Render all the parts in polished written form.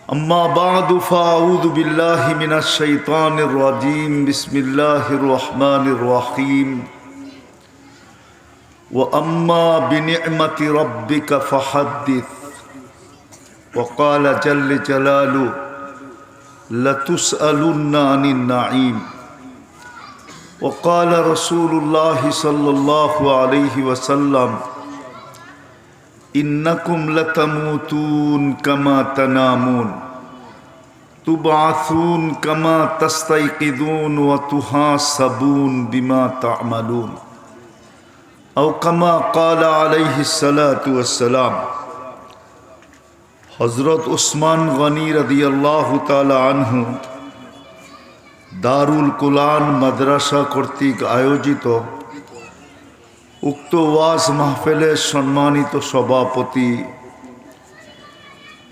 أما بعد فأعوذ بالله من الشيطان الرجيم بسم الله الرحمن الرحيم وأما بنعمة ربك فحدث وقال جل جلاله لتسألن عن النعيم وقال رسول الله صلى الله عليه وسلم إنكم لتموتون كما تنامون تبعثون كما تستيقظون وتحاسبون بما تعملون أو كما قال عليه الصلاة والسلام হযরত উসমান গনি রাদিয়াল্লাহু তাআলা আনহু দারুল কুরআন মাদ্রাসা কর্তৃক আয়োজিত উক্ত ওয়াজ মাহফিলের সম্মানিত সভাপতি,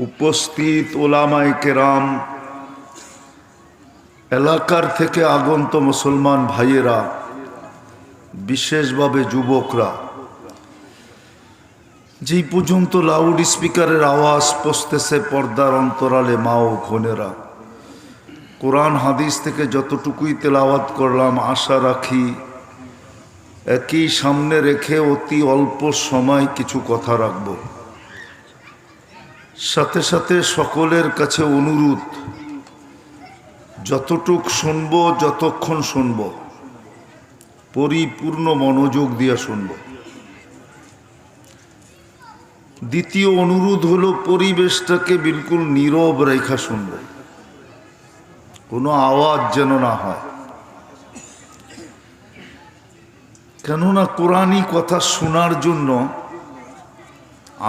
উপস্থিত উলামায়ে কেরাম, এলাকার থেকে আগন্ত মুসলমান ভাইয়েরা, বিশেষভাবে যুবকরা, যেই পর্যন্ত লাউড স্পিকারের আওয়াজ পৌঁছতেছে পর্দার অন্তরালে মা ও বোনেরা, কোরআন হাদিস থেকে যতটুকুই তেলাওয়াত করলাম আশা রাখি একই সামনে রেখে অতি অল্প সময় কিছু কথা রাখব। সাথে সাথে সকলের কাছে অনুরোধ, যতটুক শুনব, যতক্ষণ শুনব, পরিপূর্ণ মনোযোগ দিয়ে শুনব। দ্বিতীয় অনুরোধ হলো পরিবেশটাকে বিলকুল নীরব রেখা শুনব, কোনো আওয়াজ যেন না হয়। কেননা কোরআনী কথা শোনার জন্য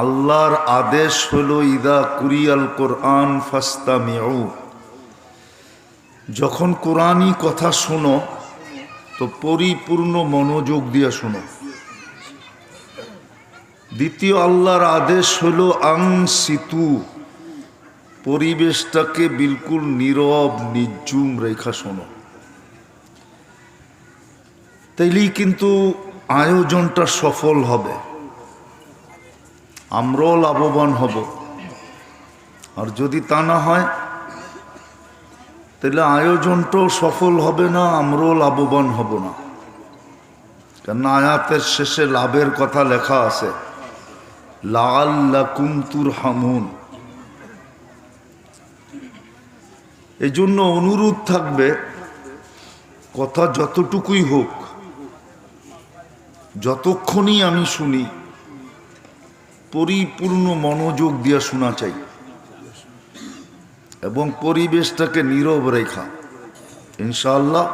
আল্লাহর আদেশ হলো ইদা কুরিয়াল কোরআন ফাস্তামিউ, যখন কোরআনী কথা শোনো তো পরিপূর্ণ মনোযোগ দিয়ে শোনো। দ্বিতীয় আল্লাহর আদেশ হলো আনসিতু, পরিবেশটাকে বিলকুল নীরব নির্জুম রেখা শোনো। তাইলেই কিন্তু আয়োজনটা সফল হবে, আমরাও লাভবান হব। আর যদি তা না হয় তাহলে আয়োজনটাও সফল হবে না, আমরাও লাভবান হব না। কেননা আয়াতের শেষে লাভের কথা লেখা আছে, লাআল্লাকুম তুরহামুন। এই জন্য অনুরোধ থাকবে, কথা যতটুকুই হোক, যতক্ষণই আমি শুনি পরিপূর্ণ মনোযোগ দিয়ে শোনা চাই এবং পরিবেশটাকে নীরব রেখা, ইনশাআল্লাহ।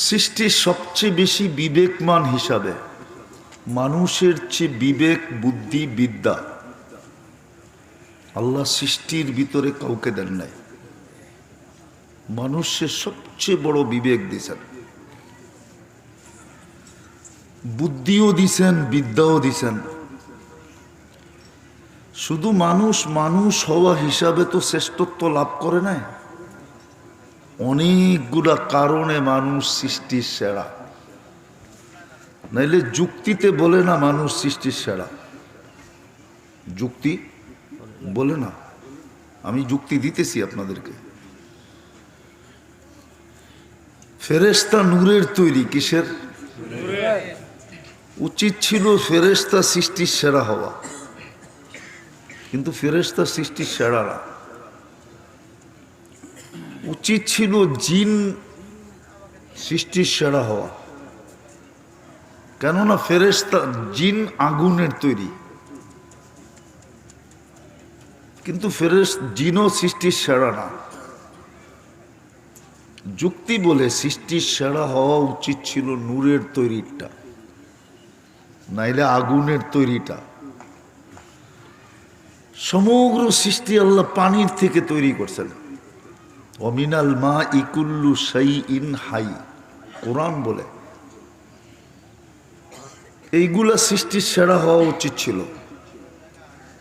সৃষ্টির সবচেয়ে বেশি বিবেকমান হিসাবে মানুষের চেয়ে বিবেক, বুদ্ধি, বিদ্যা আল্লাহ সৃষ্টির ভিতরে কাউকে দেন নাই। মানুষের সবচেয়ে বড় বিবেক দিয়েছেন, বুদ্ধিও দিছেন, বিদ্যাও দিছেন। শুধু মানুষ মানুষ হওয়া হিসাবে তো শ্রেষ্ঠত্ব লাভ করে নাই, অনেকগুলা কারণে মানুষ সৃষ্টির সেরা। নাইলে যুক্তিতে বলে না মানুষ সৃষ্টির সেরা, যুক্তি বলে না। আমি যুক্তি দিতেছি আপনাদেরকে। ফেরেশতা নূরের তৈরি, কিসের? উচিত ছিল ফেরেশতা সৃষ্টির সেরা হওয়া, কিন্তু ফেরেশতা সৃষ্টির সেরা না। উচিত ছিল জিন সৃষ্টির সেরা হওয়া, কেননা ফেরেশতা, জিন আগুনের তৈরি, কিন্তু জিনও সৃষ্টির সেরা না। যুক্তি বলে সৃষ্টির সেরা হওয়া উচিত ছিল নূরের তৈরিটা, নাইলে আগুনের তৈরিটা। সমগ্র সৃষ্টি আল্লাহ পানির থেকে তৈরি করছেন। অমিনাল মা ইকুল্লু শাইইন হাই, কোরআন বলে। এইগুলা সৃষ্টির সেরা হওয়া উচিত ছিল,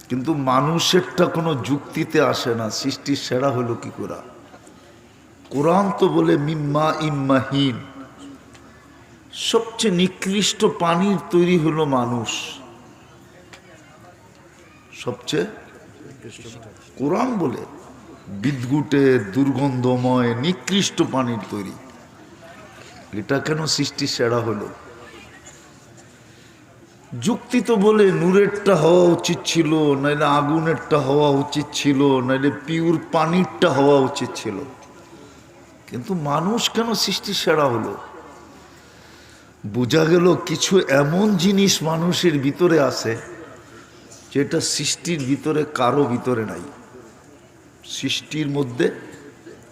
কিন্তু মানুষেরটা কোনো যুক্তিতে আসে না। সৃষ্টির সেরা হলো কি করে? কোরআন তো বলে মিম্মা ইম্মাহিন, সবচেয়ে নিকৃষ্ট পানির তৈরি হলো মানুষ। সবচেয়ে কোরআন বলে বিদ্যুটে দুর্গন্ধময় নিকৃষ্ট পানির তৈরি। এটা কেন সৃষ্টি সেরা হলো? যুক্তি তো বলে নূরেরটা হওয়া উচিত ছিল, নাইলে আগুনেরটা হওয়া উচিত ছিল, নাইলে পিওর পানিরটা হওয়া উচিত ছিল। কিন্তু মানুষ কেন সৃষ্টি সেরা হলো? বোঝা গেল কিছু এমন জিনিস মানুষের ভিতরে আছে যেটা সৃষ্টির ভিতরে কারো ভিতরে নাই। সৃষ্টির মধ্যে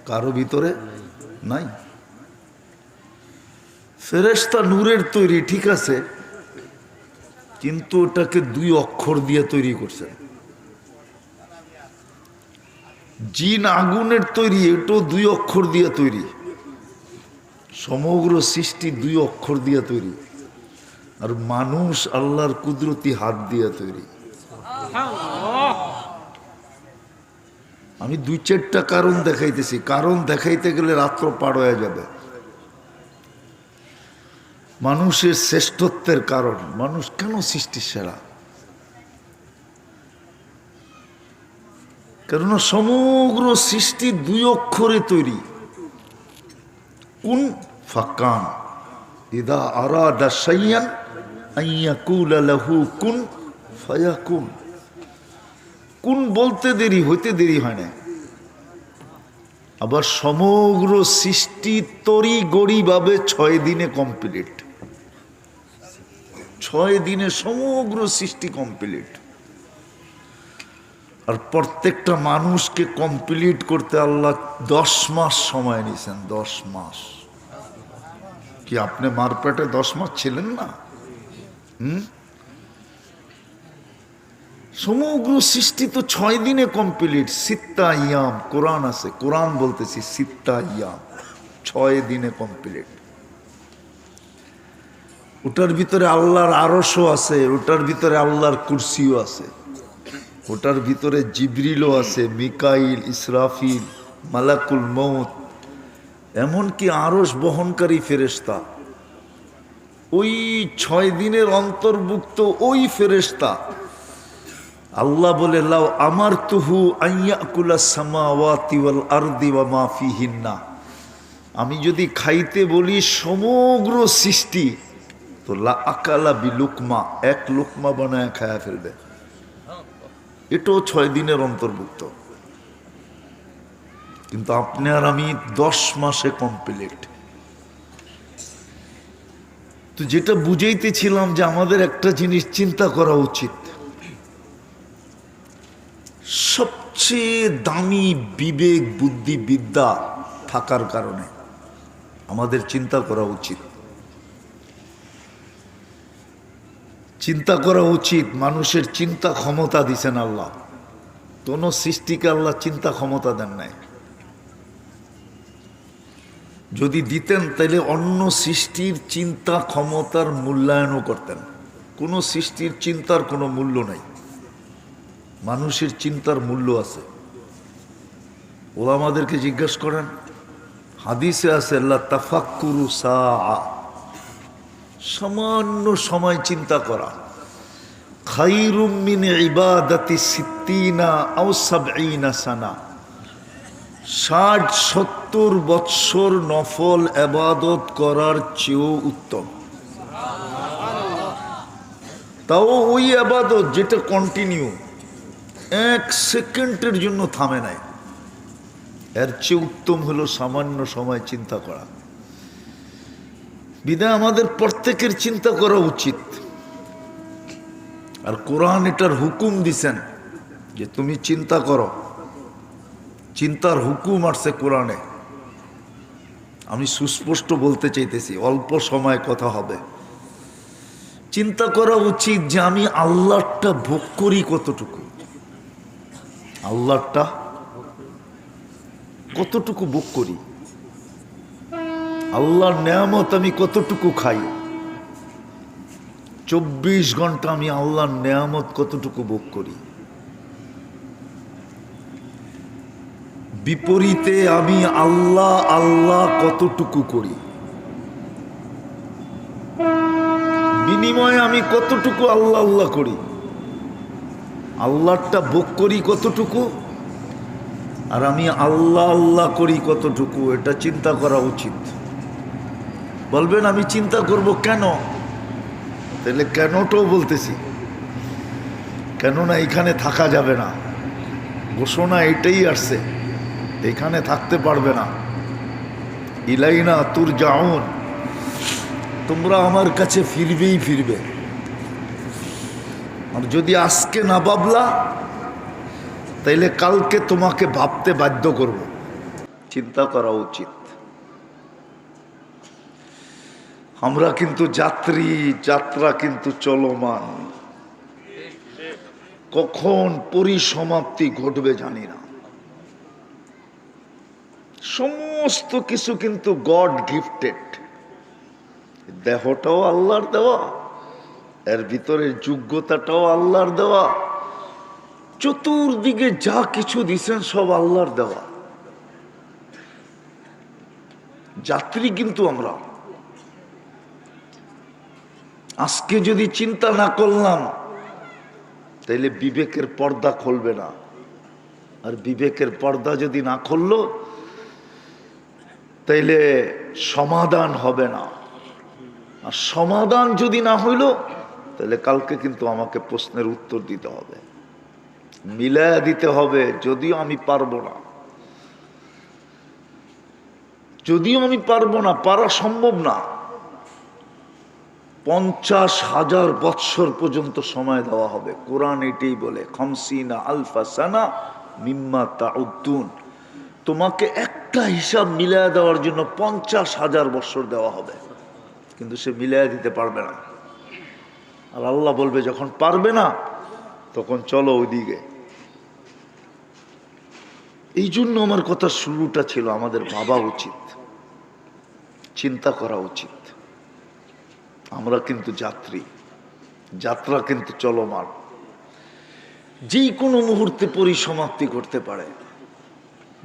কারো ভিতরে নাই। ফেরেশতা নূরের তৈরি, ঠিক আছে, কিন্তু ওটাকে 2 অক্ষর দিয়ে তৈরি করছেন। জিন আগুনের তৈরি, এটাও 2 অক্ষর দিয়ে তৈরি। সমগ্র সৃষ্টি 2 অক্ষর দিয়ে তৈরি। আর মানুষ আল্লাহর কুদরতি হাত দিয়ে তৈরি। আমি 2-4টা কারণ দেখাইতেছি, কারণ দেখাইতে গেলে রাত্র পার হয়ে যাবে। মানুষের শ্রেষ্ঠত্বের কারণ, মানুষ কেন সৃষ্টি সেরা? কেননা সমগ্র সৃষ্টি 2 অক্ষরে তৈরি। কুন ফাকান, ইদা আরাদা শাইয়ান আন ইয়াকুলা লাহু কুন ফায়াকুন। কুন বলতে দেরি, হইতে দেরি হয় না। আবার সমগ্র সৃষ্টি তরি গড়ি ভাবে 6 দিনে কমপ্লিট। 6 দিনে সমগ্র সৃষ্টি কমপ্লিট। আর প্রত্যেকটা মানুষকে কমপ্লিট করতে আল্লাহ 10 মাস সময় নিয়েছেন। 10 মাস। কি আপনি মার পেটে 10 মাস ছিলেন না? সমগ্র সৃষ্টি তো 6 দিনে কমপ্লিট। সিত্তা ইয়াম কোরআন আছে, কোরআন বলতেছি সিত্তা ইয়াম, 6 দিনে কমপ্লিট। ওটার ভিতরে আল্লাহর আরশও আছে, ওটার ভিতরে আল্লাহর কুরসিও আছে, ওটার ভিতরে জিবরিলও আছে, মিকাইল, ইসরাফিল, মালাকুল মউত, এমনকি আরশ বহনকারী ফেরেশতা। ওই 6 দিনের অন্তর্ভুক্ত ওই ফেরেশতা। আল্লাহ বলে লাউ আমারতুহু আইয়াকুলাস সামাওয়াতি ওয়াল আরদি ওয়া মা ফিহিন্না, আমি যদি খাইতে বলি সমগ্র সৃষ্টি, তো লা আকালা বিলুকমা, 1 লুকমা বানায় খায়া ফেলবে। এটাও 6 দিনের অন্তর্ভুক্ত। কিন্তু আপনি আর আমি 10 মাসে কমপ্লিট। তো যেটা বুঝাইতেছিলাম যে আমাদের একটা জিনিস চিন্তা করা উচিত, সবচেয়ে দামি বিবেক বুদ্ধি বিদ্যা থাকার কারণে আমাদের চিন্তা করা উচিত। চিন্তা করা উচিত। মানুষের চিন্তা ক্ষমতা দিছেন আল্লাহ। কোন সৃষ্টিকে আল্লাহ চিন্তা ক্ষমতা দেন নাই। যদি দিতেন তাহলে অন্য সৃষ্টির চিন্তা ক্ষমতার মূল্যায়নও করতেন। কোন সৃষ্টির চিন্তার কোনো মূল্য নাই, মানুষের চিন্তার মূল্য আছে। ওরা আমাদেরকে জিজ্ঞেস করেন, হাদিসে আছে আল্লাহ তাফাক্কুরু সাআ, সামান্য সময় চিন্তা করা, খায়রুম মিন ইবাদাতি সিত্তিনা আও সাবঈনা সানা, 60-70 বৎসর নফল ইবাদত করার চেয়েও উত্তম। তাও ওই ইবাদত যেটা কন্টিনিউ, 1 সেকেন্ডের জন্য থামে নাই, এর চেয়ে উত্তম হলো সামান্য সময় চিন্তা করা। বিধায় আমাদের প্রত্যেকের চিন্তা করা উচিত। আর কোরআন এটার হুকুম দিছেন যে তুমি চিন্তা করো। চিন্তার হুকুম আসছে কোরআনে। আমি সুস্পষ্ট বলতে চাইতেছি, অল্প সময় কথা হবে। চিন্তা করা উচিত যে আমি আল্লাহটা ভোগ করি কতটুকু, আল্লাহটা কতটুকু ভোগ করি, আল্লাহর নেয়ামত আমি কতটুকু খাই, 24 ঘন্টা আমি আল্লাহর নেয়ামত কতটুকু ভোগ করি। বিপরীতে আমি আল্লাহ আল্লাহ কতটুকু করি, বিনিময়ে আমি কতটুকু আল্লাহ আল্লাহ করি। আল্লাহটা ভোগ করি কতটুকু আর আমি আল্লাহ আল্লাহ করি কতটুকু, এটা চিন্তা করা উচিত। বলবেন আমি চিন্তা করব কেন? তাহলে কেনটাও বলতেছি, কেননা এখানে থাকা যাবে না, ঘোষণা এটাই আসছে, এখানে থাকতে পারবে না। ইলাইনা তুরজাউন, তোমরা আমার কাছে ফিরবেই ফিরবে। আর যদি আজকে না ভাবলা তাইলে কালকে তোমাকে ভাবতে বাধ্য করব। চিন্তা করা উচিত। আমরা কিন্তু যাত্রী, যাত্রা কিন্তু চলমান, কখন পরিসমাপ্তি ঘটবে জানি না। সমস্ত কিছু কিন্তু গড গিফটেড। দেহটাও আল্লাহর দেওয়া, এর ভিতরের যোগ্যতাটাও আল্লাহর দেওয়া, চতুর্দিকে যা কিছু দিছেন সব আল্লাহর দেওয়া। যাত্রী কিন্তু আমরা। আজকে যদি চিন্তা না করলাম তাইলে বিবেকের পর্দা খুলবে না, আর বিবেকের পর্দা যদি না খুললো তাইলে সমাধান হবে না, আর সমাধান যদি না হইল তাহলে কালকে কিন্তু আমাকে প্রশ্নের উত্তর দিতে হবে, মিলায়া দিতে হবে। যদিও আমি পারবো না, যদিও আমি পারবো না, পারা সম্ভব না। 50,000 বৎসর পর্যন্ত সময় দেওয়া হবে। কোরআন এটাই বলে, খামসিনা আলফা সানা মিম্মা তাউদ্দুন। তোমাকে একটা হিসাব মিলায়া দেওয়ার জন্য 50,000 বৎসর দেওয়া হবে, কিন্তু সে মিলায়া দিতে পারবে না। আর আল্লাহ বলবে যখন পারবে না তখন চলো ওইদিকে। এই জন্য আমার কথা শুরুটা ছিল আমাদের ভাবা উচিত, চিন্তা করা উচিত। আমরা কিন্তু যাত্রী, যাত্রা কিন্তু চলমান, যে কোনো মুহূর্তে পরিসমাপ্তি করতে পারে।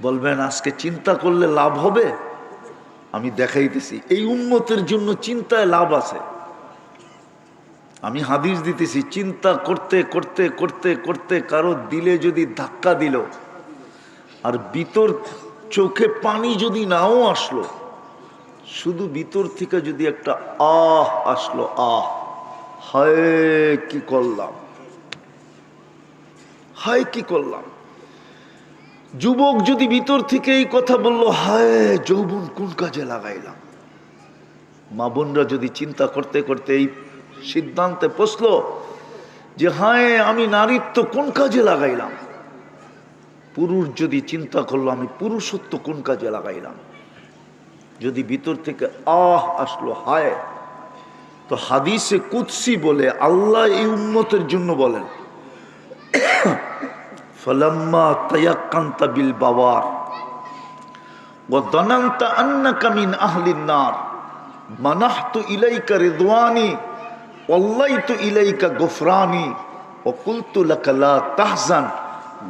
বলবেন আজকে চিন্তা করলে লাভ হবে? আমি দেখাইতেছি এই উম্মতের জন্য চিন্তায় লাভ আছে। আমি হাদিস দিতেছি, চিন্তা করতে করতে করতে করতে কারো দিলে যদি ধাক্কা দিল আর ভিতর চোখে পানি যদি নাও আসলো, শুধু ভিতর থেকে যদি একটা আহ আসলো, আহ হায় কি করলাম, হায় কি করলাম। যুবক যদি ভিতর থেকে এই কথা বললো, হায় যৌবন কোন কাজে লাগাইলাম। মা বোনরা যদি চিন্তা করতে করতে এই সিদ্ধান্তে পৌঁছলো যে হায় আমি নারীত্ব কোন কাজে লাগাইলাম। পুরুষ যদি চিন্তা করলো আমি পুরুষত্ব কোন কাজে লাগাইলাম। যদি ভিতর থেকে আহ আসলো, হায়, তো হাদিসে কুদসি বলে আল্লাহ এই উম্মতের জন্য বলেন, ফালাম্মা তায়াক্কানতা বিল বাওয়ার ওয়া দানানতা আন্নাকা মিন আহলিন নার মানাহতু ইলাইকা রিদওয়ানি ওয়াল্লাইতু ইলাইকা গফরানি ওয়া কুলতু লাকা লা তাহজান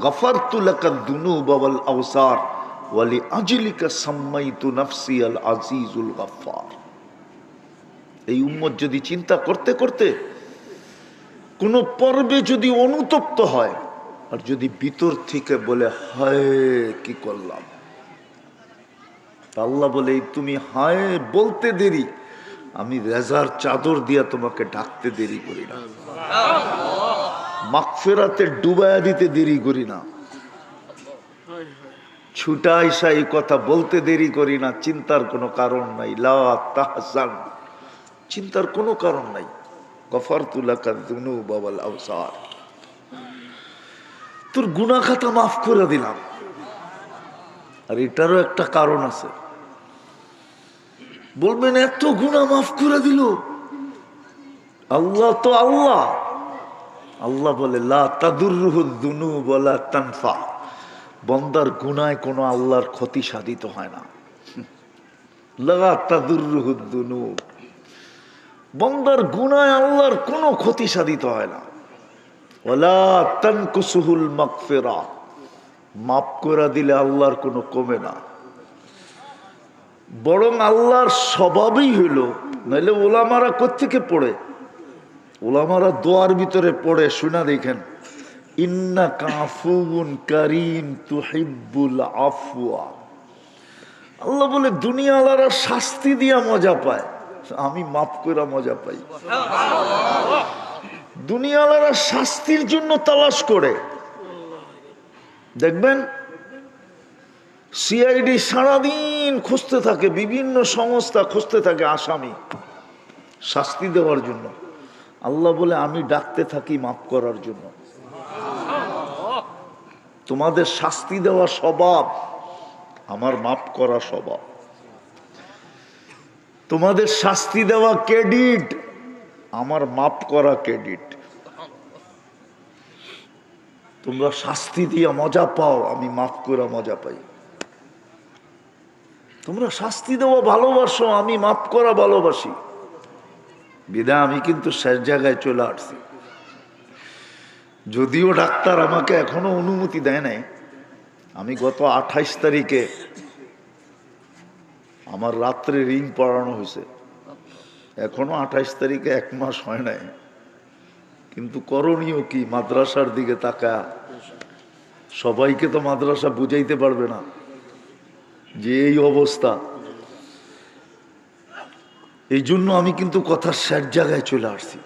গফারতু লাকা যুনুবা ওয়াল আওসার ওয়া লিআজলিকা সাম্মাইতু নাফসি আল আজিজুল গফফার। এই উম্মত যদি চিন্তা করতে করতে কোন পর্বে যদি অনুতপ্ত হয় আর যদি ভিতর থেকে বলে হায় কি করলাম, আল্লাহ বলে তুমি হায় বলতে দেরি, আমি রেজার চাদর দিয়া তোমাকে ঢাকতে দেরি করি না, মাগফিরাতে ডুবায়া দিতে দেরি করি না, ছুটা আইসা এই কথা বলতে দেরি করি না। চিন্তার কোনো কারণ নাই, লা তাহজান, চিন্তার কোনো কারণ নাই। গফারতু লাকা যুনুবা ওয়াল আওসার, তোর গুনাহ খাতা মাফ করে দিলাম। আর এটারও একটা কারণ আছে। বলবেন এত গুনাহ মাফ করে দিল আল্লাহ, তো আল্লাহ, আল্লাহ বলে লা তাদুররুহু যুনুব ওয়ালা তানফা, বান্দার গুনায় কোনো আল্লাহর ক্ষতি সাধিত হয় না। লা তাদুররুহু যুনুব, বান্দার গুনায় আল্লাহর কোনো ক্ষতি সাধিত হয় না। ওয়ালা তানকুসুহুল মাগফিরা, মাফ করে দিলে আল্লাহর কোনো কমে না, বরং আল্লাহর স্বভাবই হইল। নাইলে ওলামারা কোত্থেকে পড়ে? ওলামারা দোয়ার ভিতরে পড়ে, শুনা দেখেন ইন্নাকা আফুউন কারীম তুহিব্বুল আফওয়া। আল্লাহ বলে দুনিয়াওয়ালারা শাস্তি দিয়া মজা পায়, আমি মাফ করে মজা পাই। দুনিয়াওয়ালারা শাস্তির জন্য তালাশ করে। দেখবেন সিআইডি সারাদিন খুঁজতে থাকে, বিভিন্ন সংস্থা খুঁজতে থাকে আসামি শাস্তি দেওয়ার জন্য। আল্লাহ বলে আমি ডাকতে থাকি মাফ করার জন্য। তোমাদের শাস্তি দেওয়া স্বভাব, আমার মাফ করা স্বভাব। তোমাদের শাস্তি দেওয়া ক্রেডিট, আমার মাফ করা ক্রেডিট। তোমরা শাস্তি দিয়ে মজা পাও, আমি মাফ করে মজা পাই। তোমরা শাস্তি দেওয়া ভালোবাসো, আমি মাফ করা ভালোবাসি। বিদায় আমি কিন্তু শেষ জায়গায় চলে আসছি। যদিও ডাক্তার আমাকে এখনো অনুমতি দেয় নাই। আমি গত 28 তারিখে আমার রাত্রে রিং পড়ানো হয়েছে, এখনো 28 তারিখে 1 মাস হয় নাই। কিন্তু করণীয় কি? মাদ্রাসার দিকে তাকা। সবাইকে তো মাদ্রাসা বুঝাইতে পারবে না যে এই অবস্থা। এই জন্য আমি কিন্তু কথার শেষ জায়গায় চলে আসছি।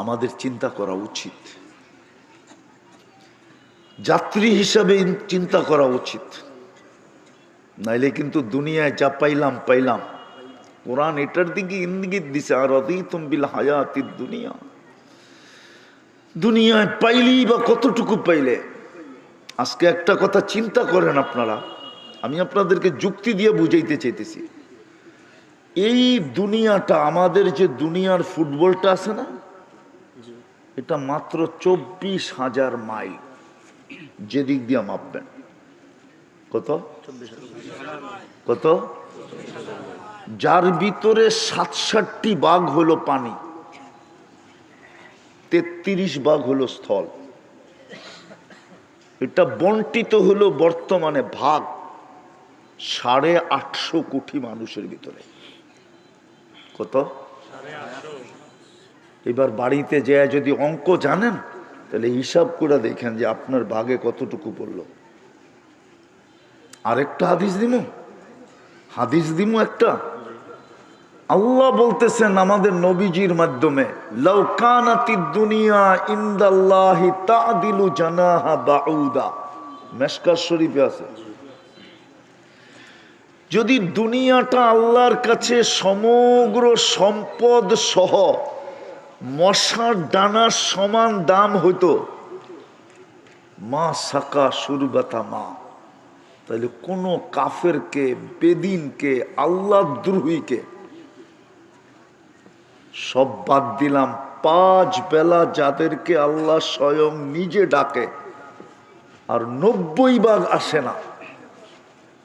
আমাদের চিন্তা করা উচিত, যাত্রী হিসাবে চিন্তা করা উচিত। নাইলে কিন্তু দুনিয়ায় যা পাইলাম পাইলাম। কোরআন এটার দিকে ইঙ্গিত দিছে, আর রাদিতুম বিল হায়াতিদ দুনিয়া। দুনিয়ায় পাইলি বা কতটুকু পাইলে। আজকে একটা কথা চিন্তা করেন আপনারা, আমি আপনাদেরকে যুক্তি দিয়ে বুঝাইতে চাইতেছি। এই দুনিয়াটা, আমাদের যে দুনিয়ার ফুটবলটা আছে না, এটা মাত্র 24,000 মাইল। যেদিক দিয়ে মাপবেন কত কত, যার ভিতরে 67টি ভাগ হলো পানি, 33 ভাগ হলো স্থল। এটা বন্টিত হলো বর্তমানে ভাগ 850 কোটি মানুষের ভিতরে। কত? এবার বাড়িতে যেয়ে যদি অঙ্ক জানেন, তাহলে হিসাব করে দেখেন যে আপনার ভাগে কতটুকু পড়লো। আরেকটা হাদিস দিমু একটা। আল্লাহ বলতেছেন আমাদের নবীজির মাধ্যমে, লাউ কানাতিদ দুনিয়া ইনদাল্লাহি তা'দিলু জানাহা বাউদা। মিশকাত শরীফে আছে। যদি দুনিয়াটা আল্লাহর কাছে সমগ্র সম্পদ সহ মশার ডানার সমান দাম হইতো, মা সাকা সুরবাতা মা, তাহলে কোন কাফেরকে, বেদিনকে, আল্লাহ দ্রোহীকে সব বাদ দিলাম, 5 বেলা যাদেরকে আল্লাহ স্বয়ং নিজে ডাকে আর 90 ভাগ আসে না।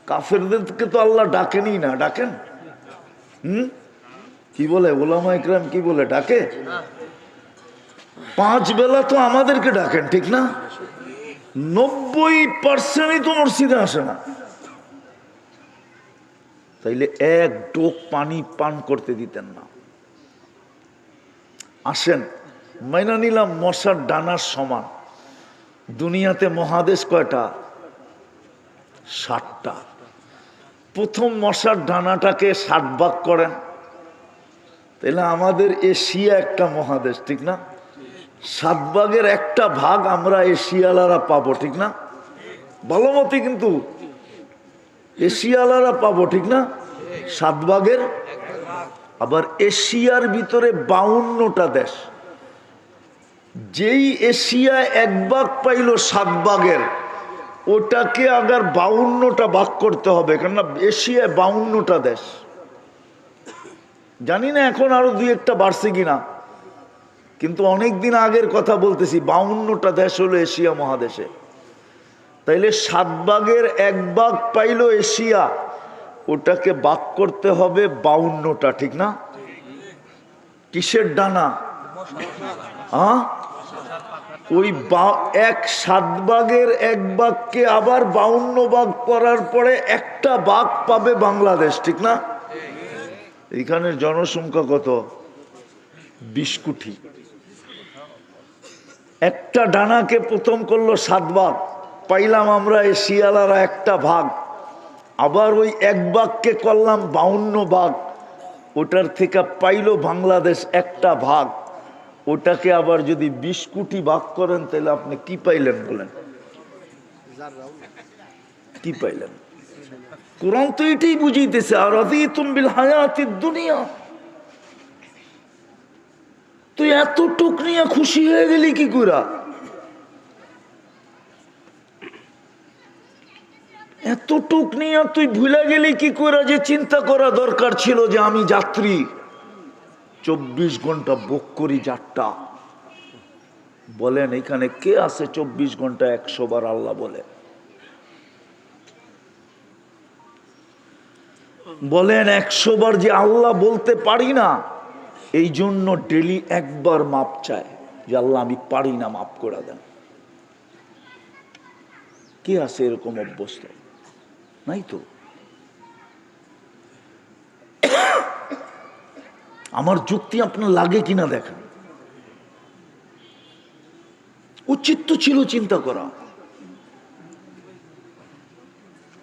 কাফেরদেরকে তো আল্লাহ ডাকেনি না, ডাকেন? কি বলে ওলামা ইকরাম, কি বলে ডাকে? 5 বেলা তো আমাদেরকে ডাকেন, ঠিক না? 90% তো মসজিদে আসে না। তাইলে এক ডোক পানি পান করতে দিতেন না। আসেন, মাইনা নিলাম মশার ডানার সমান। দুনিয়াতে মহাদেশ কয়টা? 7টা। প্রথম মশার ডানাটাকে 60 ভাগ করেন, তাহলে আমাদের এশিয়া একটা মহাদেশ, ঠিক না? 7 ভাগের 1টা ভাগ আমরা এশিয়ালারা পাবো, ঠিক না? ভালো মতে কিন্তু এশিয়ালারা পাবো, ঠিক না? 7 ভাগের। আবার এশিয়ার ভিতরে 52টা দেশ। যেই এশিয়া 1 ভাগ পাইল 7 ভাগের, ওটাকে আবার 52টা ভাগ করতে হবে, কেননা এশিয়ায় 52টা দেশ। জানি না এখন আরো 2-1টা বাড়ছে কিনা, কিন্তু অনেকদিন আগের কথা বলতেছি। 52টা দেশ হলো এশিয়া মহাদেশে। তাইলে 7 ভাগের 1 ভাগ পাইল এশিয়া, ওটাকে ভাগ করতে হবে 52টা, ঠিক না? কিসের ডানা? ওই 7 ভাগের 1 ভাগকে আবার 52 ভাগ করার পরে একটা ভাগ পাবে বাংলাদেশ, ঠিক না? এখানের জনসংখ্যা কত? 20 কোটি। একটা ডানাকে প্রথম করলো 7 ভাগ, পাইলাম আমরা এশিয়ালারা একটা ভাগ। আবার ওই এক ভাগকে করলাম 52 ভাগ, ওটার থেকে পাইলো বাংলাদেশ একটা ভাগ। ওটাকে আবার যদি 20 কোটি ভাগ করেন তাহলে আপনি কি পাইলেন বলেন? কি পাইলেন? কোরআন তো এটাই বুঝাইতেছে, আর রাদিতুম বিল হায়াতিদ দুনিয়া। তুই এতটুক নিয়ে খুশি হয়ে গেলি কি করে? এতটুক নিয়ে তুই ভুলে গেলি কি করে যে চিন্তা করা দরকার ছিল যে আমি যাত্রী, 24 ঘন্টা বুক করি যাত্রা। বলেন এখানে কে আছে 24 ঘন্টা 100 বার আল্লাহ বলে? বলেন 100 বার যে আল্লাহ বলতে পারি না, এই জন্য ডেলি একবার মাপ চায় যে আল্লাহ আমি পারি না, মাপ করে দেন। কে আছে এরকম অভ্যস্ত? নাই তো। আমার যুক্তি আপনার লাগে কিনা দেখেন। উচিত তো ছিল চিন্তা করা,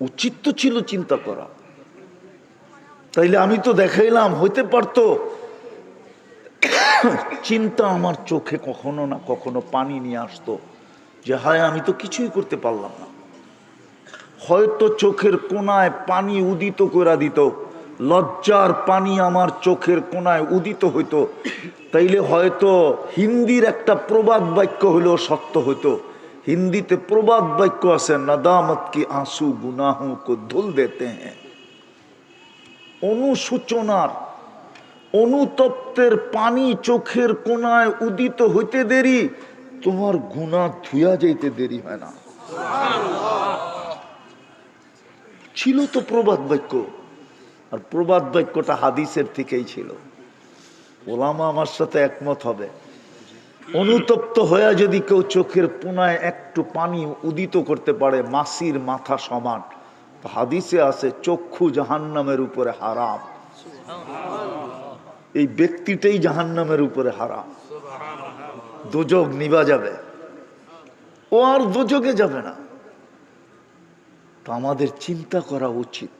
উচিত তো ছিল চিন্তা করা। তাইলে আমি তো দেখাইলাম, হইতে পারতো চিন্তা আমার চোখে কখনো না কখনো পানি নিয়ে আসতো যে হায় আমি তো কিছুই করতে পারলাম না। হয়তো চোখের কোনায় পানি উদিত করে দিত, লজ্জার পানি আমার চোখের কোনায় উদিত হইতো। তাইলে হয়তো হিন্দির একটা প্রবাদ বাক্য হলেও সত্য হইতো। হিন্দিতে প্রবাদ বাক্য আছে, নাদামত কি আঁসু গুনাহো কো ধুল দেতে হ্যাঁ। অনুশোচনার, অনুতপ্তের পানি চোখের কোনায় উদিত হইতে দেরি, তোমার গুনাহ ধুয়া যাইতে দেরি হয় না। ছিল তো প্রবাদ বাক্য, আর প্রবাদ বাক্যটা হাদিসের থেকেই ছিল। ওলামা আমার সাথে একমত হবে, অনুতপ্ত হয়ে যদি কেউ চোখের কোনায় একটু পানি উদিত করতে পারে মাছির মাথা সমান, হাদিসে আছে চক্ষু জাহান্নামের উপরে হারাম। এই ব্যক্তিটাই জাহান্নামের উপরে হারাম, দোজখ নিভা যাবে, ও আর দোজখে যাবে না। তো আমাদের চিন্তা করা উচিত,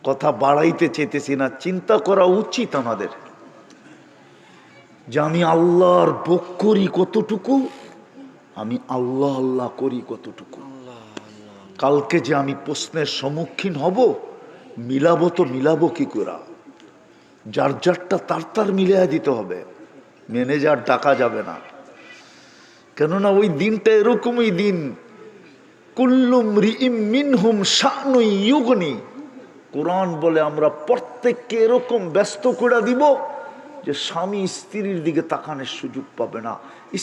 কথা বাড়াইতে চেতেছি না, চিন্তা করা উচিত আমাদের যে আমি আল্লাহর ভোগ করি কতটুকু, আমি আল্লাহ আল্লাহ করি কতটুকু। কালকে যে আমি প্রশ্নের সম্মুখীন হব, মিলাবো তো মিলাবো কি করে? যার যারটা তার মিলিয়ে দিতে হবে, ম্যানেজার ডাকা যাবে না। কেননা ওই দিনটা এরকমই দিন, কুল্লুম রিইম মিনহুম শানু ইউগনি। কোরআন বলে আমরা প্রত্যেককে এরকম ব্যস্ত করে দিব যে স্বামী স্ত্রীর দিকে তাকানোর সুযোগ পাবে না,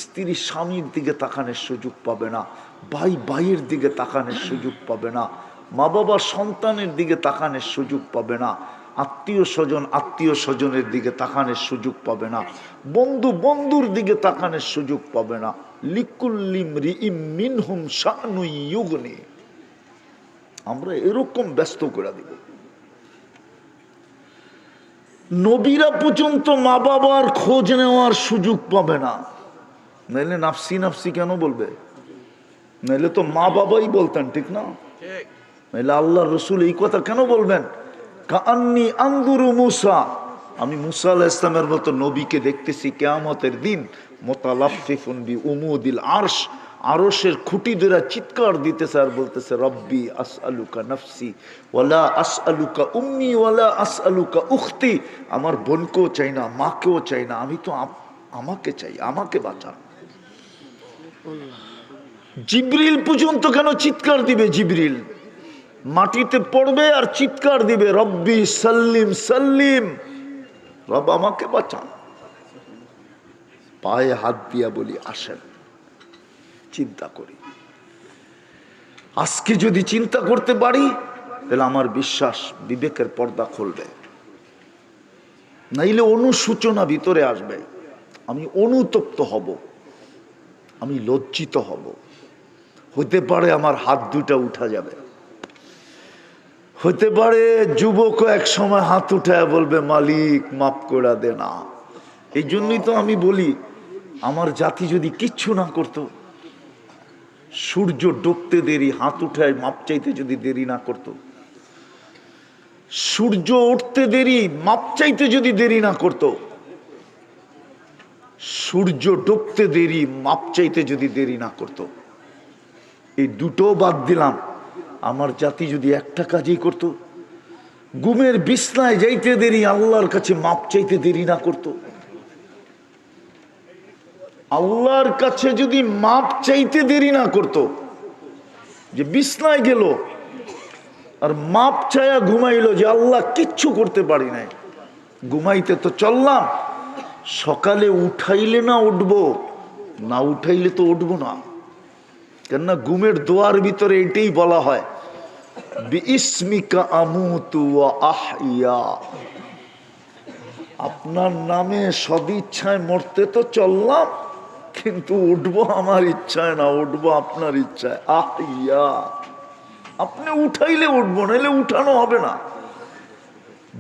স্ত্রী স্বামীর দিকে তাকানোর সুযোগ পাবে না, ভাই ভাইয়ের দিকে তাকানোর সুযোগ পাবে না, মা বাবা সন্তানের দিকে তাকানোর সুযোগ পাবে না, আত্মীয় স্বজন আত্মীয় স্বজনের দিকে তাকানোর সুযোগ পাবে না, বন্ধু বন্ধুর দিকে তাকানোর সুযোগ পাবে না। লিকুল্লিম রিইম মিনহুম শানু ইউগনি, আমরা এরকম ব্যস্ত করে দিব। নবীরা পর্যন্ত মা বাবার খোঁজ নেওয়ার সুযোগ পাবে না, নাইলে নাফসি নাফসি কেন বলবে? নাইলে তো মা বাবাই বলতেন, ঠিক না? নাইলে আল্লাহ রসুল এই কথা কেন বলবেন? কাআন্নী আনজুরু মুসা, আমি মুসা আলাইহিস সালামের মতো নবীকে দেখতেছি কিয়ামতের দিন, মুতালাফফিফুন বিউমুদিল আরশ, আরশের খুঁটি ধরে চিৎকার দিতেছে আর বলতেছে রব্বি আসআলুকা নফসি ওয়ালা আসআলুকা উম্মি ওয়ালা আসআলুকা উখতি। আমার বোনকেও চাই না, মাকেও চাই না, আমি তো আমাকে চাই, আমাকে বাঁচান। জিবরিল পর্যন্ত কেন চিৎকার দিবে? জিবরিল মাটিতে পড়বে আর চিৎকার দিবে রব্বি সাল্লিম সাল্লিম, রব আমাকে বাঁচান। পায়ে হাত দিয়া বলি আসেন চিন্তা করি। আজকে যদি চিন্তা করতে পারি তাহলে আমার বিশ্বাস বিবেকের পর্দা খুলবে, নাইলে অনুশোচনা ভিতরে আসবে। আমি অনুতপ্ত হব, আমি লজ্জিত হব, হতে পারে আমার হাত দুটা উঠা যাবে, হতে পারে যুবক এক সময় হাত উঠায় বলবে মালিক মাফ করে দে না। এই জন্যই তো আমি বলি আমার জাতি যদি কিচ্ছু না করত, সূর্য ডুবতে দেরি, হাত উঠায় মাপ চাইতে যদি দেরি না করত, সূর্য উঠতে দেরি, মাপ চাইতে যদি দেরি না করত, সূর্য ডুবতে দেরি, মাপ চাইতে যদি দেরি না করত, এই দুটো বাদ দিলাম, আমার জাতি যদি একটা কাজই করত, ঘুমের বিছনায় যাইতে দেরি, আল্লাহর কাছে মাপ চাইতে দেরি না করত, আল্লাহর কাছে যদি মাপ চাইতে দেরি না করত, যে বিছনায় গেল আর মাপ চায়া ঘুমাইলো যে আল্লাহ কিচ্ছু করতে পারি নাই, ঘুমাইতে তো চললাম, সকালে উঠাইলে না উঠবো, না উঠাইলে তো উঠবো না। কেননা ঘুমের দোয়ার ভিতরে এটাই বলা হয়, বিইসমিকা আমুতু ওয়া আহইয়া, আপনার নামে সদিচ্ছায় মরতে তো চললাম, কিন্তু উঠবো আমার ইচ্ছায় না, উঠবো আপনার ইচ্ছায়। আহইয়া, আপনি উঠাইলে উঠবো, নাইলে উঠানো হবে না।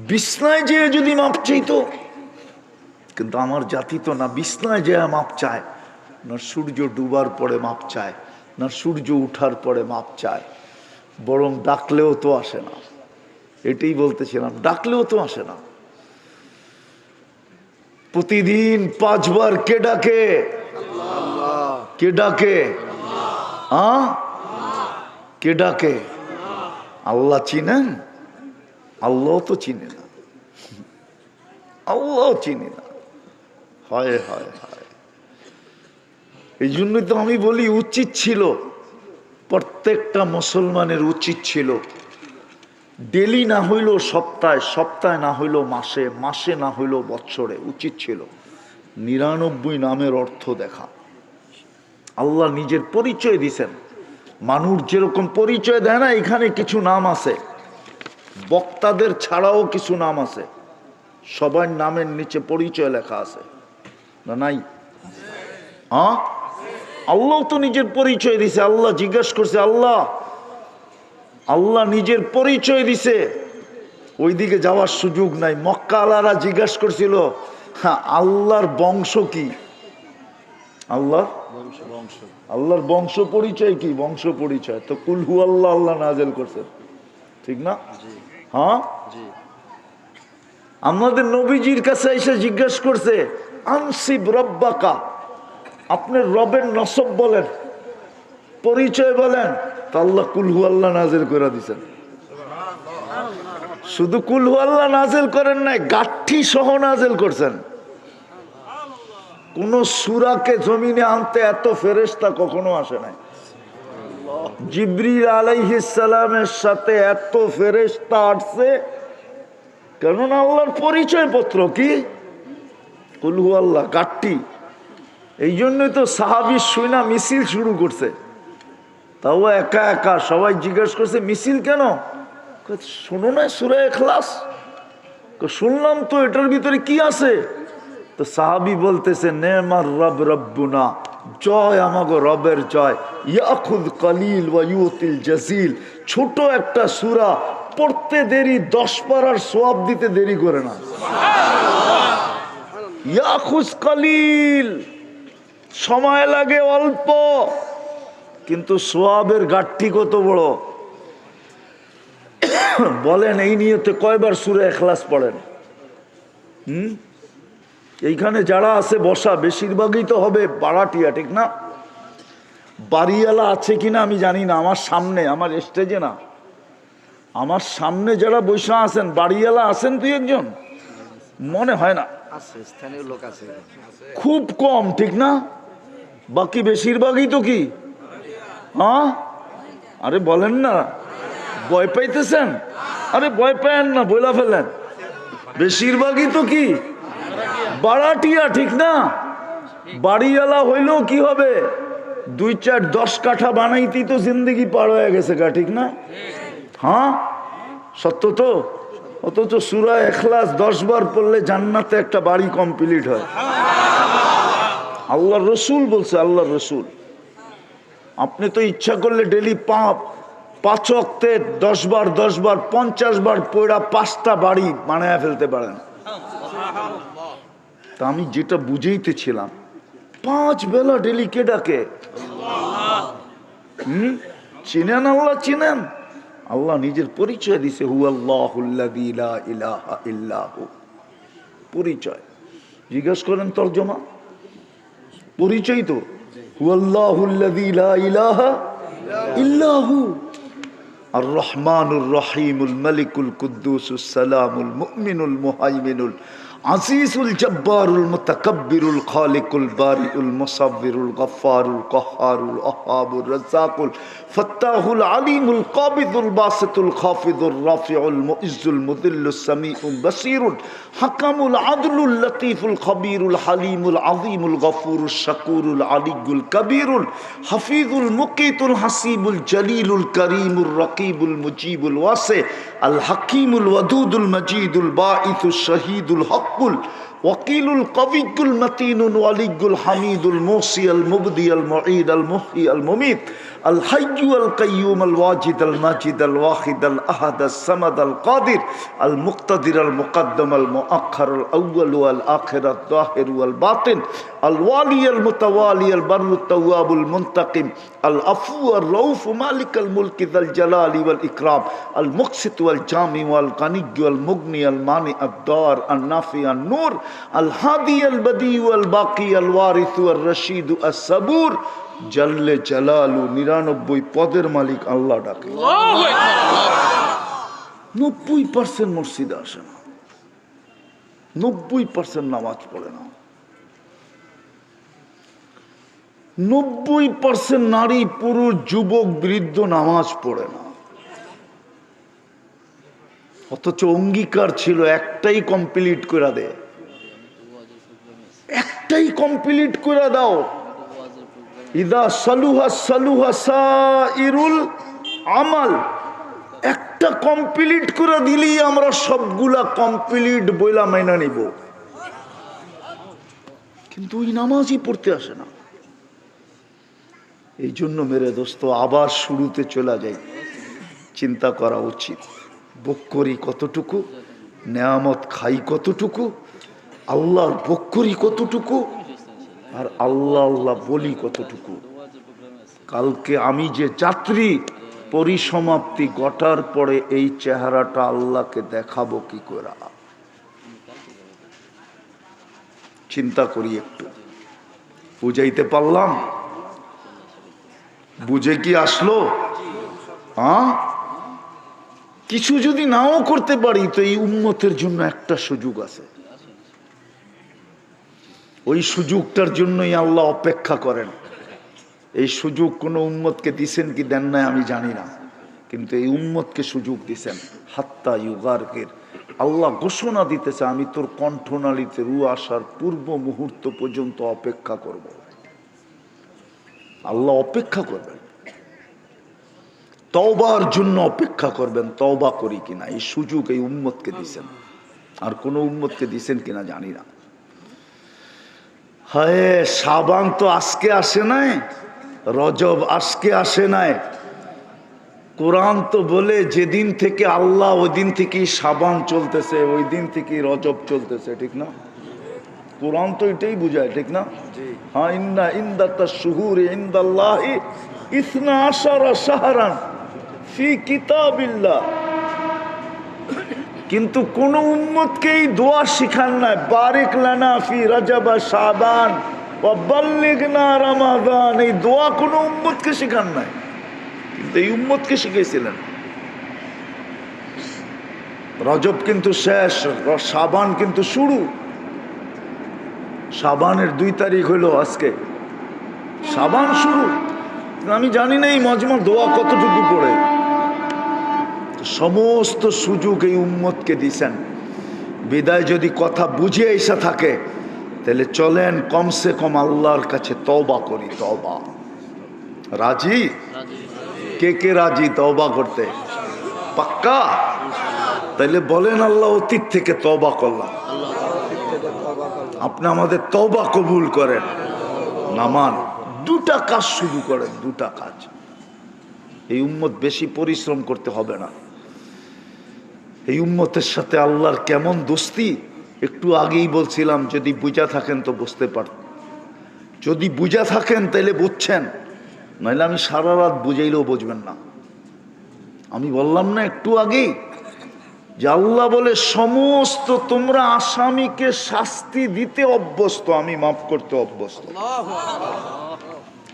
বিছনায় যেয়ে যদি মাপ চাইতো, কিন্তু আমার জাতি তো না বিছনায় যেয়ে মাপ চায়, না সূর্য ডুবার পরে মাপ চায়, না সূর্য উঠার পরে মাপ চায়, বরং ডাকলেও তো আসে না। এটাই বলতেছিলাম, ডাকলেও তো আসে না। প্রতিদিন 5 বার কে ডাকে? কে ডাকে? কে ডাকে? আল্লাহ চিনেন? আল্লাহ তো চিনে না, আল্লাহ চিনে না। হয় হয় হয়, এই জন্যই তো আমি বলি, উচিত ছিল, প্রত্যেকটা মুসলমানের উচিত ছিল, ডেলি না হইলেও সপ্তাহে, সপ্তাহে না হইলেও মাসে, মাসে না হইলেও বৎসরে, উচিত ছিল 99 নামের অর্থ দেখা। আল্লাহ নিজের পরিচয় দিছেন, মানুষ যেরকম পরিচয় দেয় না, এখানে কিছু নাম আছে, বক্তাদের ছাড়াও কিছু নাম আছে, সবার নামের নিচে পরিচয় লেখা আছে না? নাই? আল্লাহ তো নিজের পরিচয় দিছে। আল্লাহ জিজ্ঞাসা করছে, আল্লাহ আল্লাহ নিজের পরিচয় দিছে, ওইদিকে যাওয়ার সুযোগ নাই। মক্কা আলারা জিজ্ঞাসা করছিল, হ্যাঁ আল্লাহর বংশ কি? আল্লাহর বংশ পরিচয় কি? বংশ পরিচয় তো কুল হু আল্লাহ, আল্লাহ নাজেল করছে, ঠিক না? হ্যাঁ, আমাদের নবীজির কাছে এসে জিজ্ঞাসা করছে, আনসিব রব্বাকা, আপনার রবের নসব বলেন, পরিচয় বলেন। তা আল্লাহ কুল হু আল্লাহ নাজেল করে দিছেন। শুধু কুল হু আল্লাহ নাজেল করেন নাই, গাঠি সহ নাজেল করছেন। কোন সূরাকে জমিনে আনতে এত ফেরেশতা কখনো আসে নাই। জিবরিল আলাইহিস সালামের সাথে এত ফেরেশতা আসছে, কেননা আল্লাহর পরিচয় পত্র কি? কুল হু আল্লাহ, গাঠি। এই জন্যই তো সাহাবী শুনা মিছিল শুরু করছে, তাও একা একা। সবাই জিজ্ঞেস করছে, মিছিল কেন? শোনো না সূরা ইখলাস? শুনলাম তো, এটার ভিতরে কি আছে? তো সাহাবী বলতেছে, নেমার রব রব্বুনা, জয় আমাগো রবের জয়, ইয়াখুদ কলিল ওয়া ইউতিল জাসিল। ছোট একটা সূরা, পড়তে দেরি, 10 পারার সওয়াব দিতে দেরি করে না। ইয়াখুজ কলিল, সময় লাগে অল্প, কিন্তু সওয়াবের গাঠি কত বড়। বলেন এই নিয়তে কয়বার সূরা ইখলাস পড়েন? এইখানে যারা আছে বসা, বেশিরভাগই তো হবে বাড়াটিয়া, ঠিক না? বাড়িওয়ালা আছে কিনা আমি জানি না, আমার সামনে, আমার স্টেজে না, আমার সামনে যারা বসা আছেন, বাড়িওয়ালা আছেন 2-1 মনে হয় না, স্থানীয় লোক আছে খুব কম, ঠিক না? বাকি বেশিরভাগই তো কি? আরে বলেন না, ভয় পাইতেছেন? আরে ভয় পায়েন না, বইলা ফেলেন। বেশিরভাগই তো কি? বাড়াটিয়া, ঠিক না? বাড়িওয়ালা হইলেও কি হবে, 2-4-10 কাঠা বানাইতেই তো জিন্দগি পার হয়ে গেছে গা, ঠিক না? সত্য তো। অথচ সূরা ইখলাস 10 বার পড়লে জান্নাতে একটা বাড়ি কমপ্লিট হয়। আল্লাহর রসুল বলছে, আল্লাহর রসুল। আপনি তো ইচ্ছা করলে ডেলি 5 ওয়াক্তে 10 বার 50 বার পড়া 5টা বাড়ি বানায় ফেলতে পারেন। তা আমি যেটা বুঝাইতেছিলাম, 5 বেলা ডেলি কে ডাকে? চিনেন আল্লাহ? চিনেন? আল্লাহ নিজের পরিচয় দিছে, হুয়াল্লাহুল্লাযী লা ইলাহা ইল্লাহু। পরিচয় জিজ্ঞেস করেন তরজমা, পরিচয় তো হুয়াল্লাহুল্লাযী লা ইলাহা ইল্লাহু। আর রহমানুর রহিমুল মালিকুল কুদ্দুসুস সালামুল মুমিনুল মুহাইমিনুল আজিজুল জব্বারুল মুতাকাব্বিরুল খালিকুল বারিউল মুসাব্বিরুল গফফারুল কাহ্হারুল ওয়াহ্হাবুর রাজ্জাকুল ফাত্তাহুল আলিমুল কাবিদুল বাসিতুল খাফিদুর রাফিউল মুইজ্জুল মুদিল্লুস সামিউল বাসীরুল হাকামুল আদলুল লতীফুল খবীরুল হালিমুল আযীমুল গফুরুশ শাকুরুল আলিয়্যুল কবীরুল হাফিজুল মুকীতুল হাসিবুল জলিলুল করিমুর রকিবুল মুজিবুল ওয়াসি আল হাকিমুল ওয়াদুদুল মজিদুল বাঈসুশ শহীদুল হকুল ওয়াকিলুল কবিয়ুল মতিনুল ওয়ালিয়ুল হামিদুল মুহসি আল মুবদি আল মুঈদ আল মুহয়ি আল মুমীত আল হাইয়্যু আল কাইয়্যুম আল ওয়াজিদ আল মাজিদ আল ওয়াহিদ আল আহাদ আস সামাদ আল কাদির আল মুক্তাদির আল মুকদ্দম আল মুআখ্খার আল আউয়াল ওয়াল আখির আল যাহির ওয়াল বাতিন আল ওয়ালি আল মুতাওয়ালি আল বাররুত তাওয়াবুল মুনতাকিম আল আফু আর রউফ মালিক আল মুলক যাল জালালি ওয়াল ইকরাম আল মুকসিত ওয়াল জামি ওয়াল গানিয়্যু আল মুগনি আল মানি আদ দার আন নাফি আন নূর আল হাদি আল বদি ওয়াল বাকি আল ওয়ারিস ওয়ার রশিদ আস সাবুর জাল্লে জালালু। 99 পদের মালিক আল্লাহ ডাকে। 90% মসজিদে আসে না, 90% নামাজ পড়ে না, 90% নারী পুরুষ যুবক বৃদ্ধ নামাজ পড়ে না। অথচ অঙ্গীকার ছিল একটাই কমপ্লিট করে দে, একটাই কমপ্লিট করে দাও। ইদা সালুহা সালুহা সাইরুল আমাল, একটা কমপ্লিট করে দিলেই আমরা সবগুলা কমপ্লিট বইলা মাইনা নিব। কিন্তু ওই নামাজই পড়তে আসে না। এই জন্য মেরে দোস্ত আবার শুরুতে চলে যাই, চিন্তা করা উচিত ভোগ করি কতটুকু, নেয়ামত খাই কতটুকু, আল্লাহর ভোগ করি কতটুকু, আর আল্লাহ আল্লাহ বলি কতটুকু। কালকে আমি যে যাত্রী, পরিসমাপ্তি ঘটার পরে এই চেহারাটা আল্লাহকে দেখাবো কি করে? চিন্তা করি একটু। বুঝাইতে পারলাম? বুঝে কি আসলো? কিছু যদি নাও করতে পারি তো এই উম্মতের জন্য একটা সুযোগ আছে, ওই সুযোগটার জন্যই আল্লাহ অপেক্ষা করেন। এই সুযোগ কোনো উম্মতকে দিছেন কি দেন নাই আমি জানি না, কিন্তু এই উম্মতকে সুযোগ দিছেন। হাত্তা ইউগারকের আল্লাহ ঘোষণা দিতেছে, আমি তোর কণ্ঠনালীতে রু আসার পূর্ব মুহূর্ত পর্যন্ত অপেক্ষা করব। আল্লাহ অপেক্ষা করবেন, তওবার জন্য অপেক্ষা করবেন, তওবা করি কিনা। এই সুযোগ এই উম্মতকে দিছেন, আর কোন উম্মতকে দিছেন কিনা জানি না। হায়, শাবান তো আজকে আসে নাই, রজব আজকে আসে নাই। কোরআন তো বলে যেদিন থেকে আল্লাহ ওই দিন থেকেই শাবান চলতেছে, ওই দিন থেকেই রজব চলতেছে, ঠিক না? কোরআন তো এটাই বুঝায়, ঠিক না? হ্যাঁ, ইন্না ইন্দাতাশ শুহুরি ইনদাল্লাহি 12 শাহরান ফি কিতাবিল্লাহ। কিন্তু কোন উম্মতকে এই দোয়া শিখান নাই, বারিক লানা ফি রজব শাবান ওয়া বাল্লিগনা রমাদান। এই দোয়া কোন উম্মতকে শিখান নাই, কিন্তু এই উম্মতকে শিখিয়েছিলেন। রজব কিন্তু শেষ, শাবান কিন্তু শুরু। শাবানের 2 তারিখ হলো আজকে, শাবান শুরু। আমি জানি না এই মজমা দোয়া কতটুকু পড়ে। সমস্ত সুযোগ এই উম্মতকে দিছেন। বিদায় যদি কথা বুঝে এসে থাকে তাহলে চলেন কমসে কম আল্লাহর কাছে তওবা করি। তওবা রাজি? কে কে রাজি তওবা করতে? পাক্কা? তাইলে বলেন আল্লাহ অতীত থেকে তওবা করলাম, আপনি আমাদের তওবা কবুল করেন। নামান 2টা কাজ শুরু করেন, 2টা কাজ। এই উম্মত বেশি পরিশ্রম করতে হবে না। এই উম্মতের সাথে আল্লাহর কেমন দোস্তি একটু আগেই বলছিলাম, যদি বুঝা থাকেন তো বুঝতে পারত। যদি বুঝা থাকেন তাহলে বুঝছেন, নাহলে আমি সারা রাত বুঝাইলেও বুঝবেন না। আমি বললাম না একটু আগে যে আল্লাহ বলে সমস্ত তোমরা আসামিকে শাস্তি দিতে অভ্যস্ত, আমি মাফ করতে অভ্যস্ত।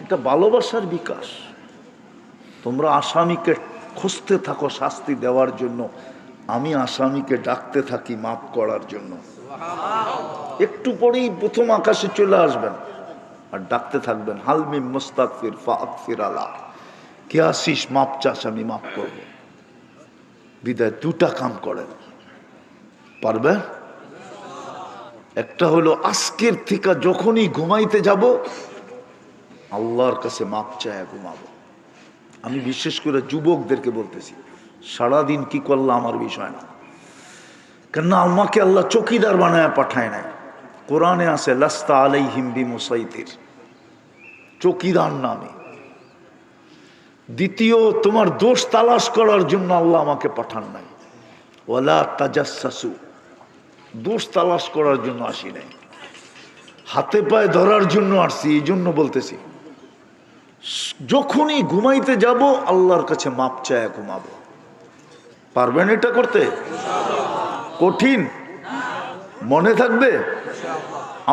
এটা ভালোবাসার বিকাশ। তোমরা আসামিকে খুঁজতে থাকো শাস্তি দেওয়ার জন্য, আমি আসামিকে ডাকতে থাকি মাফ করার জন্য। একটু পরেই প্রথম আকাশে চলে আসবেন আর ডাকতে থাকবেন, হালমি মুস্তাগফির ফাগফির আলা, কে আসিস মাপ চাস আমি মাফ করবো। বিদায় দুটা কাম করেন, পারবেন? একটা হলো আজকের থেকে যখনই ঘুমাইতে যাব আল্লাহর কাছে মাপ চায় ঘুমাবো। আমি বিশেষ করে যুবকদেরকে বলতেছি, সারাদিন কি করলাম আমার বিষয় না, কেননা আমাকে আল্লাহ চৌকিদার বানায় পাঠায় নাই। কোরআনে আছে লাস্তা আলাইহিম বিমুসাইতির, চৌকিদার নামে। দ্বিতীয়, তোমার দোষ তালাশ করার জন্য আল্লাহ আমাকে পাঠান নাই। ওয়ালা তাজাসসু, দোষ তালাশ করার জন্য আসি নাই, হাতে পায়ে ধরার জন্য আসছি। এই জন্য বলতেছি যখনই ঘুমাইতে যাব আল্লাহর কাছে মাপ চায় ঘুমাবো। পারবেন এটা করতে? কঠিন মনে থাকবে?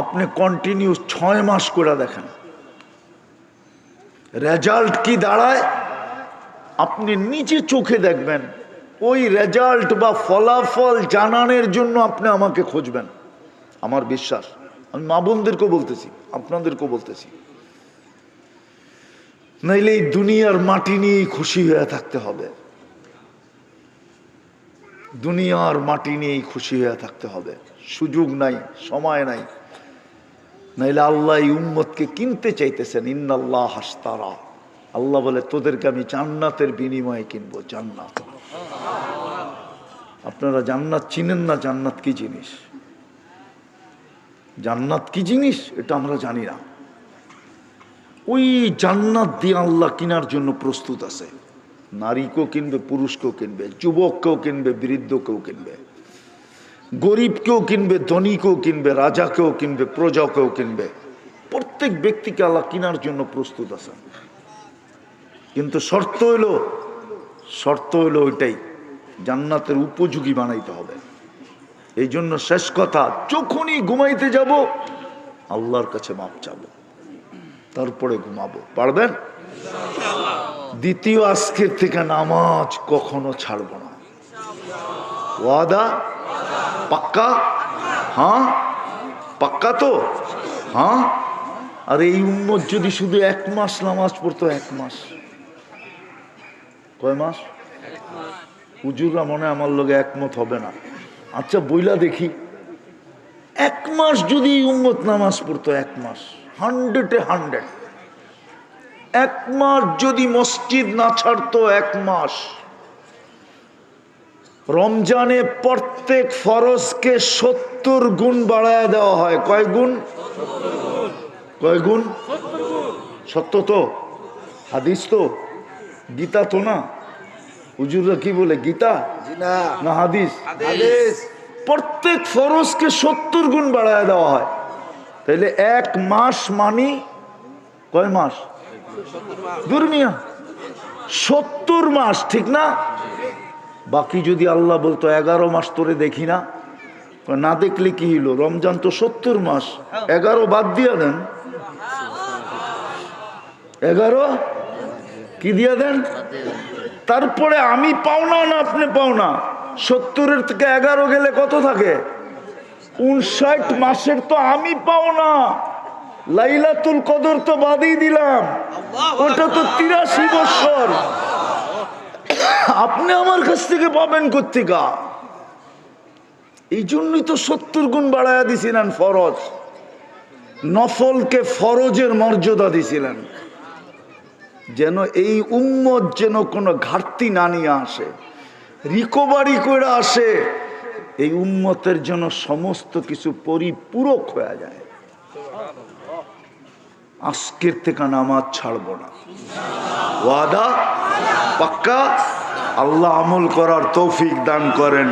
আপনি কন্টিনিউ 6 মাস করে দেখেন রেজাল্ট কি দাঁড়ায়, আপনি নিজে চোখে দেখবেন। ওই রেজাল্ট বা ফলাফল জানানোর জন্য আপনি আমাকে খুঁজবেন, আমার বিশ্বাস। আমি মা বোনদেরকেও বলতেছি, আপনাদেরকেও বলতেছি, নাইলে এই দুনিয়ার মাটি নিয়ে খুশি হয়ে থাকতে হবে। দুনিয়ার মাটি নিয়েই খুশি হয়ে থাকতে হবে, সুযোগ নাই, সময় নাই। নাইলে আল্লাহ এই উম্মতকে কিনতে চাইতেছেন। ইন্নাল্লাহ হাশতারা, আল্লাহ বলে তোদেরকে আমি জান্নাতের বিনিময়ে কিনবো, জান্নাত। আপনারা জান্নাত চিনেন না? জান্নাত কি জিনিস? জান্নাত কি জিনিস এটা আমরা জানি না। ওই জান্নাত দিয়ে আল্লাহ কেনার জন্য প্রস্তুত আছে। নারীকেও কিনবে, পুরুষকেও কিনবে, যুবককেও কিনবে, বৃদ্ধকেও কিনবে, গরিবকেও কিনবে, ধনীকেও কিনবে, রাজাকেও কিনবে, প্রজাকেও কিনবে। প্রত্যেক ব্যক্তিকে আল্লাহ কেনার জন্য প্রস্তুত আছে। কিন্তু শর্ত হইল ওইটাই, জান্নাতের উপযোগী বানাইতে হবে। এই জন্য শেষ কথা, যখনই ঘুমাইতে যাব আল্লাহর কাছে মাপ চাবো, তারপরে ঘুমাবো। পারবেন? দ্বিতীয়, আজকের থেকে নামাজ কখনো ছাড়বো না। ওয়াদা? পাক্কা? হ্যাঁ পাক্কা তো? হ্যাঁ। আর এই উম্মত যদি শুধু 1 মাস নামাজ পড়তো, 1 মাস, কয় মাস? হুজুররা মনে আমার লগে একমত হবে না। আচ্ছা বইলা দেখি, 1 মাস যদি উম্মত নামাজ পড়তো, 1 মাস, 100-এ 100, 1 মাস যদি মসজিদ না ছাড়তো, 1 মাস। রমজানে প্রত্যেক ফরজকে 70 গুণ বাড়ায় দেওয়া হয়। কয় গুণ? কয় গুণ? 70 তো হাদিস তো, গীতা তো না? হুজুররা কি বলে, গীতা না হাদিস? প্রত্যেক ফরজকে 70 গুণ বাড়ায় দেওয়া হয়। তাইলে 1 মাস মানি কয় মাস? দুর্মিয়া 70 মাস, ঠিক না? বাকি যদি আল্লাহ বলতো 11 মাস তোরে দেখি না, না দেখলে কি হইল? রমজান তো 70 মাস, 11 বাদ দিয়া দেন। 11 কি দিয়া দেন? তারপরে আমি পাওনা না আপনি পাওনা? 70-এর থেকে 11 গেলে কত থাকে? 59 মাসের তো আমি পাওনা। লাইলাতুল কদর তো বাদই দিলাম, ওটা তো 83 বছর। আপনি আমার কাছ থেকে পাবেন কোত্থেকা? এই জন্যই তো 70 গুণ বাড়াইয়া দিছিলেন ফরজ। নফলকে ফরজের মর্যাদা দিছিলেন, যেন এই উম্মত যেন কোনো ঘাটতি না নিয়ে আসে, রিকভারি করে আসে। এই উম্মতের জন্য সমস্ত কিছু পরিপূরক হয়ে যায়। আজকের থেকে নামাজ ছাড়বো না। ওয়াদা? পাক্কা? আল্লাহ আমল করার তৌফিক দান করেন।